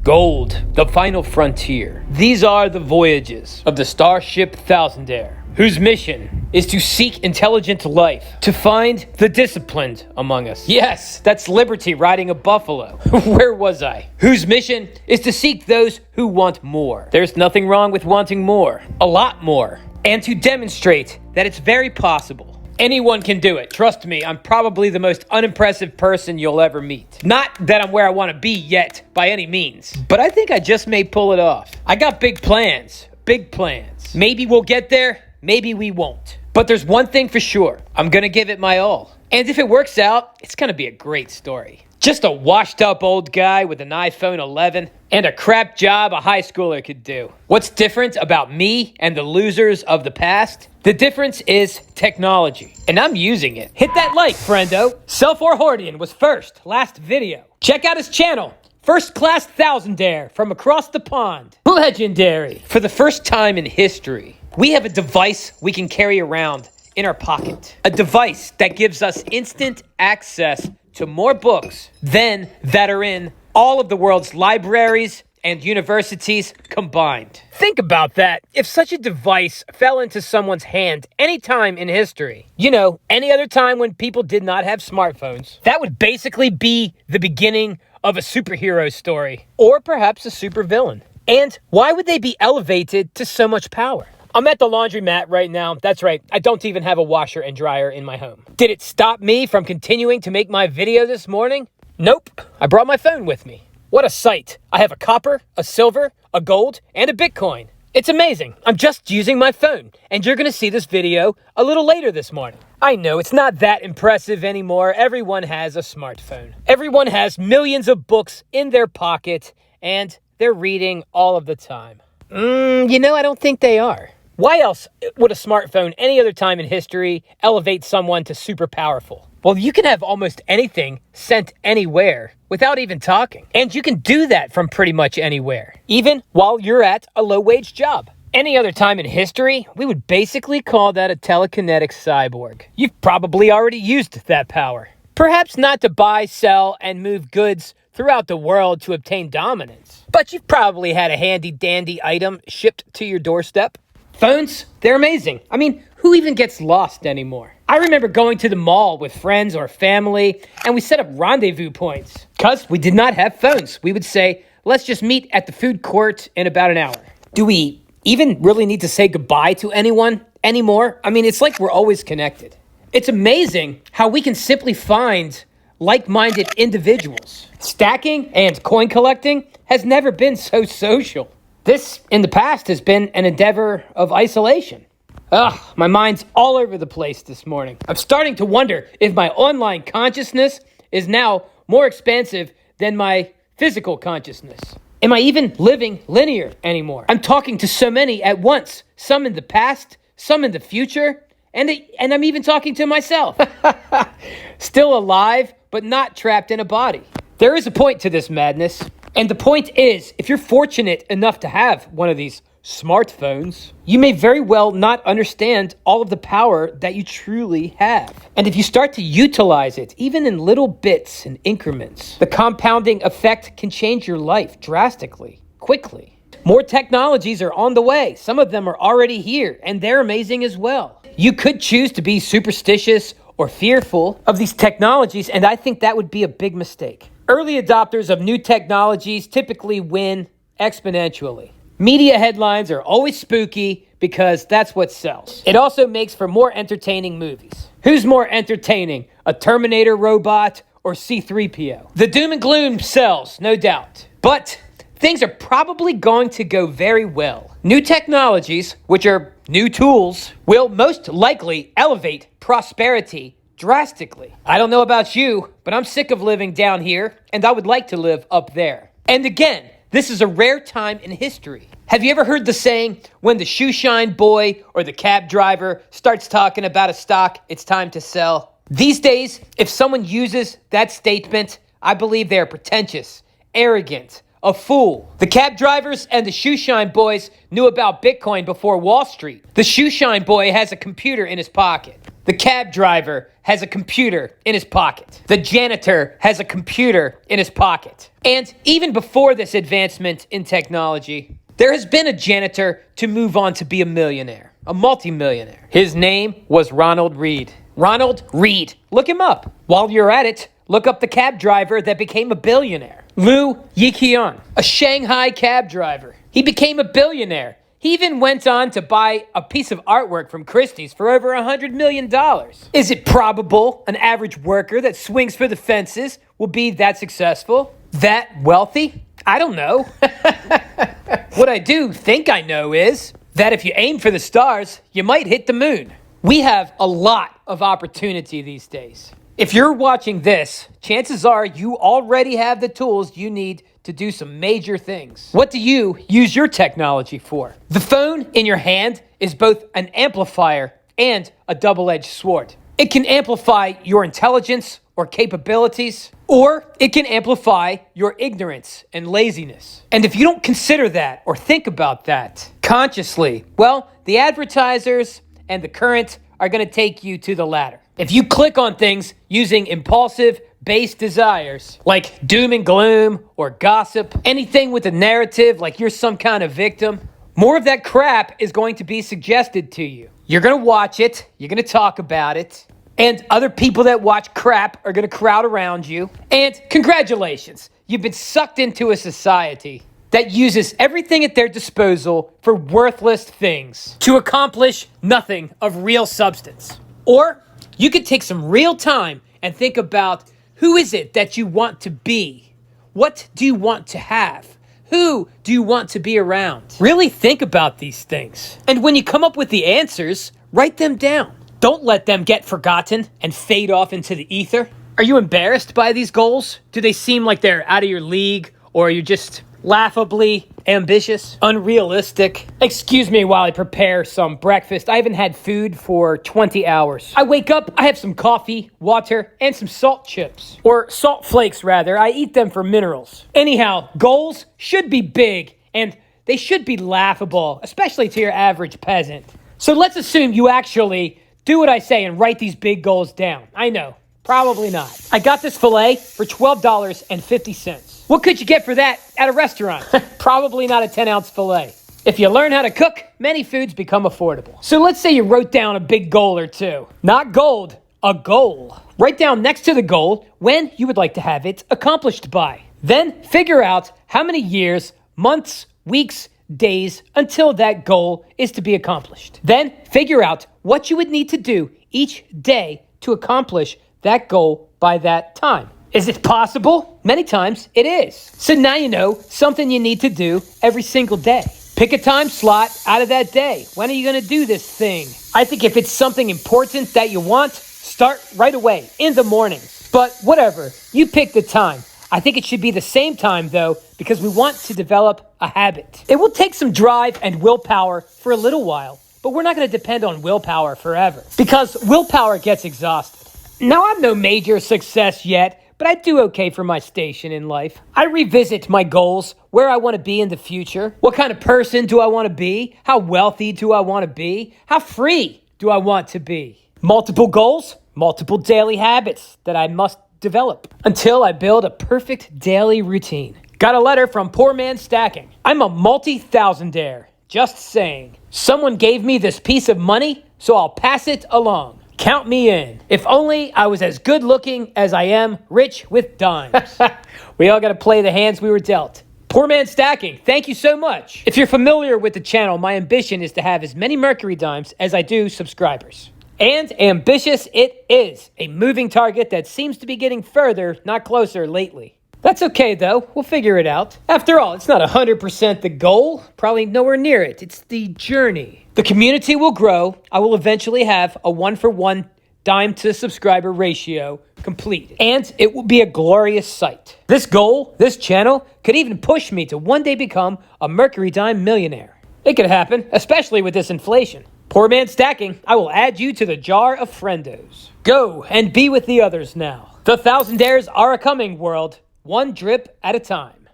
Gold, the final frontier. These are the voyages of the starship Thousandair, whose mission is to seek intelligent life, to find the disciplined among us. Yes, that's Liberty riding a buffalo. Where was I? Whose mission is to seek those who want more. There's nothing wrong with wanting more, a lot more, and to demonstrate that it's very possible. Anyone can do it. Trust me, I'm probably the most unimpressive person you'll ever meet. Not that I'm where I want to be yet, by any means. But I think I just may pull it off. I got big plans. Big plans. Maybe we'll get there, maybe we won't. But there's one thing for sure. I'm gonna give it my all. And if it works out, it's gonna be a great story. Just a washed up old guy with an iPhone 11 and a crap job a high schooler could do. What's different about me and the losers of the past? The difference is technology, and I'm using it. Hit that like, friendo. Self-Hordian was first, last video. Check out his channel, First Class Thousandair from across the pond. Legendary. For the first time in history, we have a device we can carry around in our pocket. A device that gives us instant access to more books than that are in all of the world's libraries and universities combined. Think about that. If such a device fell into someone's hand any time in history, any other time when people did not have smartphones, that would basically be the beginning of a superhero story, or perhaps a supervillain. And why would they be elevated to so much power? I'm at the laundromat right now. That's right, I don't even have a washer and dryer in my home. Did it stop me from continuing to make my video this morning? Nope, I brought my phone with me. What a sight. I have a copper, a silver, a gold, and a Bitcoin. It's amazing. I'm just using my phone, and you're gonna see this video a little later this morning. I know, it's not that impressive anymore. Everyone has a smartphone. Everyone has millions of books in their pocket, and they're reading all of the time. I don't think they are. Why else would a smartphone any other time in history elevate someone to super powerful? Well, you can have almost anything sent anywhere without even talking. And you can do that from pretty much anywhere, even while you're at a low-wage job. Any other time in history, we would basically call that a telekinetic cyborg. You've probably already used that power. Perhaps not to buy, sell, and move goods throughout the world to obtain dominance, but you've probably had a handy-dandy item shipped to your doorstep. Phones, they're amazing. I mean, who even gets lost anymore? I remember going to the mall with friends or family, and we set up rendezvous points. Because we did not have phones. We would say, let's just meet at the food court in about an hour. Do we even really need to say goodbye to anyone anymore? I mean, it's like we're always connected. It's amazing how we can simply find like-minded individuals. Stacking and coin collecting has never been so social. This, in the past, has been an endeavor of isolation. My mind's all over the place this morning. I'm starting to wonder if my online consciousness is now more expansive than my physical consciousness. Am I even living linear anymore? I'm talking to so many at once, some in the past, some in the future, and I'm even talking to myself. Still alive, but not trapped in a body. There is a point to this madness. And the point is, if you're fortunate enough to have one of these smartphones, you may very well not understand all of the power that you truly have. And if you start to utilize it, even in little bits and increments, the compounding effect can change your life drastically, quickly. More technologies are on the way. Some of them are already here, and they're amazing as well. You could choose to be superstitious or fearful of these technologies, and I think that would be a big mistake. Early adopters of new technologies typically win exponentially. Media headlines are always spooky because that's what sells. It also makes for more entertaining movies. Who's more entertaining, a Terminator robot or C-3PO? The doom and gloom sells, no doubt. But things are probably going to go very well. New technologies, which are new tools, will most likely elevate prosperity drastically. I don't know about you, but I'm sick of living down here, and I would like to live up there. And again, this is a rare time in history. Have you ever heard the saying, when the shoe shine boy or the cab driver starts talking about a stock, it's time to sell? These days, if someone uses that statement, I believe they are pretentious, arrogant, a fool. The cab drivers and the shoe shine boys knew about Bitcoin before Wall Street. The shoe shine boy has a computer in his pocket. The cab driver has a computer in his pocket. The janitor has a computer in his pocket. And even before this advancement in technology, there has been a janitor to move on to be a millionaire, a multimillionaire. His name was Ronald Read. Ronald Read. Look him up. While you're at it, look up the cab driver that became a billionaire. Liu Yiqian, a Shanghai cab driver. He became a billionaire. He even went on to buy a piece of artwork from Christie's for over $100 million. Is it probable an average worker that swings for the fences will be that successful? That wealthy? I don't know. What I do think I know is that if you aim for the stars, you might hit the moon. We have a lot of opportunity these days. If you're watching this, chances are you already have the tools you need to do some major things. What do you use your technology for? The phone in your hand is both an amplifier and a double-edged sword. It can amplify your intelligence or capabilities, or it can amplify your ignorance and laziness. And if you don't consider that or think about that consciously, well, the advertisers and the current are going to take you to the latter. If you click on things using impulsive, base desires like doom and gloom or gossip, anything with a narrative like you're some kind of victim, more of that crap is going to be suggested to you. You're going to watch it, you're going to talk about it, and other people that watch crap are going to crowd around you. And congratulations, you've been sucked into a society that uses everything at their disposal for worthless things to accomplish nothing of real substance. Or you could take some real time and think about, who is it that you want to be? What do you want to have? Who do you want to be around? Really think about these things. And when you come up with the answers, write them down. Don't let them get forgotten and fade off into the ether. Are you embarrassed by these goals? Do they seem like they're out of your league? Or are you just laughably ambitious, unrealistic? Excuse me while I prepare some breakfast. I haven't had food for 20 hours. I wake up, I have some coffee, water, and some salt chips. Or salt flakes, rather. I eat them for minerals. Anyhow, goals should be big, and they should be laughable, especially to your average peasant. So let's assume you actually do what I say and write these big goals down. I know, probably not. I got this filet for $12.50. What could you get for that at a restaurant? Probably not a 10-ounce filet. If you learn how to cook, many foods become affordable. So let's say you wrote down a big goal or two. Not gold, a goal. Write down next to the goal when you would like to have it accomplished by. Then figure out how many years, months, weeks, days until that goal is to be accomplished. Then figure out what you would need to do each day to accomplish that goal by that time. Is it possible? Many times it is. So now you know something you need to do every single day. Pick a time slot out of that day. When are you going to do this thing? I think if it's something important that you want, start right away in the mornings. But whatever, you pick the time. I think it should be the same time though, because we want to develop a habit. It will take some drive and willpower for a little while, but we're not going to depend on willpower forever because willpower gets exhausted. Now I'm no major success yet, but I do okay for my station in life. I revisit my goals, where I want to be in the future. What kind of person do I want to be? How wealthy do I want to be? How free do I want to be? Multiple goals, multiple daily habits that I must develop until I build a perfect daily routine. Got a letter from Poor Man Stacking. I'm a multi-thousandaire. Just saying. Someone gave me this piece of money, so I'll pass it along. Count me in. If only I was as good looking as I am rich with dimes. We all got to play the hands we were dealt. Poor Man Stacking, thank you so much. If you're familiar with the channel, my ambition is to have as many Mercury dimes as I do subscribers. And ambitious it is. A moving target that seems to be getting further, not closer lately. That's okay though, we'll figure it out. After all, it's not 100% the goal, probably nowhere near it. It's the journey. The community will grow. I will eventually have a 1-for-1 dime to subscriber ratio complete. And it will be a glorious sight. This goal, this channel, could even push me to one day become a Mercury dime millionaire. It could happen, especially with this inflation. Poor Man Stacking, I will add you to the jar of friendos. Go and be with the others now. The thousandaires are a coming, world. One drip at a time.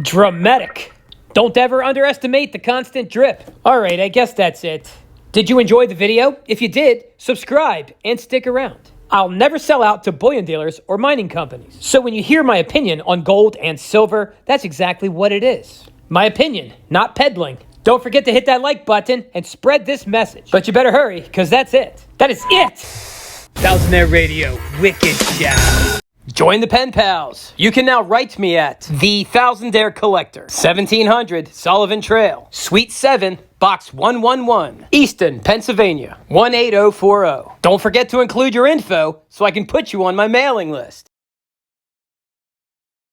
Dramatic. Don't ever underestimate the constant drip. All right, I guess that's it. Did you enjoy the video? If you did, subscribe and stick around. I'll never sell out to bullion dealers or mining companies. So when you hear my opinion on gold and silver, that's exactly what it is. My opinion, not peddling. Don't forget to hit that like button and spread this message. But you better hurry, because that's it. That is it! Thousandaire Radio, Wicked Shout. Join the pen pals. You can now write me at The Thousandaire Collector, 1700 Sullivan Trail, Suite 7, Box 111, Easton, Pennsylvania, 18040. Don't forget to include your info so I can put you on my mailing list.